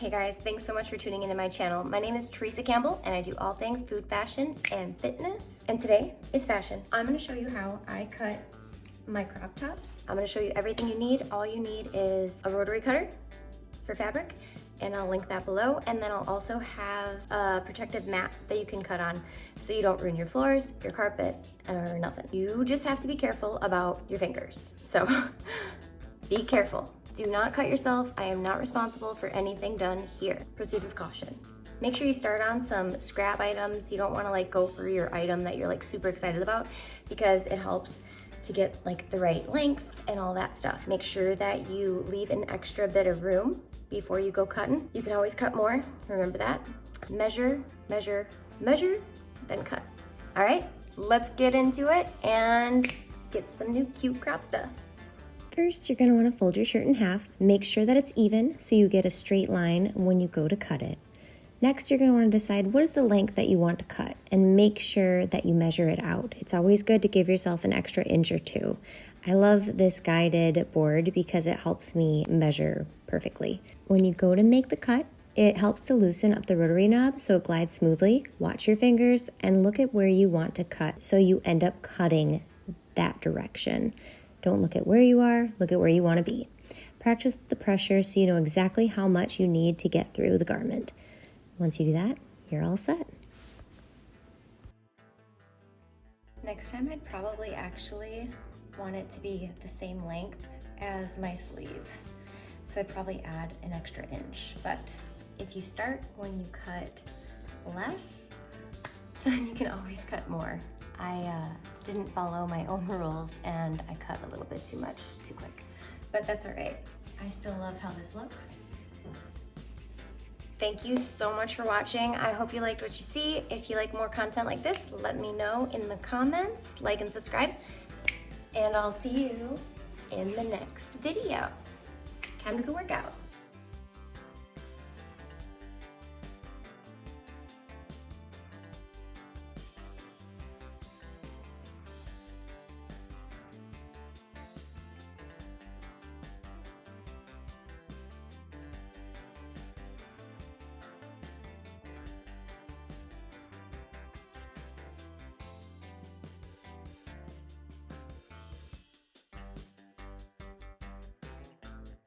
Hey guys, thanks so much for tuning into my channel. My name is Teresa Campbell and I do all things food, fashion, and fitness. And today is fashion. I'm gonna show you how I cut my crop tops. I'm gonna show you everything you need. All you need is a rotary cutter for fabric, and I'll link that below. And then I'll also have a protective mat that you can cut on so you don't ruin your floors, your carpet, or nothing. You just have to be careful about your fingers. So be careful. Do not cut yourself. I am not responsible for anything done here. Proceed with caution. Make sure you start on some scrap items. You don't wanna go for your item that you're super excited about, because it helps to get the right length and all that stuff. Make sure that you leave an extra bit of room before you go cutting. You can always cut more, remember that. Measure, measure, measure, then cut. All right, let's get into it and get some new cute crop stuff. First, you're gonna wanna fold your shirt in half. Make sure that it's even so you get a straight line when you go to cut it. Next, you're gonna wanna decide what is the length that you want to cut and make sure that you measure it out. It's always good to give yourself an extra inch or two. I love this guided board because it helps me measure perfectly. When you go to make the cut, it helps to loosen up the rotary knob so it glides smoothly. Watch your fingers and look at where you want to cut so you end up cutting that direction. Don't look at where you are, look at where you want to be. Practice the pressure so you know exactly how much you need to get through the garment. Once you do that, you're all set. Next time, I'd probably actually want it to be the same length as my sleeve. So I'd probably add an extra inch. But if you start when you cut less, then you can always cut more. I didn't follow my own rules and I cut a little bit too much, too quick. But that's all right. I still love how this looks. Thank you so much for watching. I hope you liked what you see. If you like more content like this, let me know in the comments. Like and subscribe. And I'll see you in the next video. Time to go work out.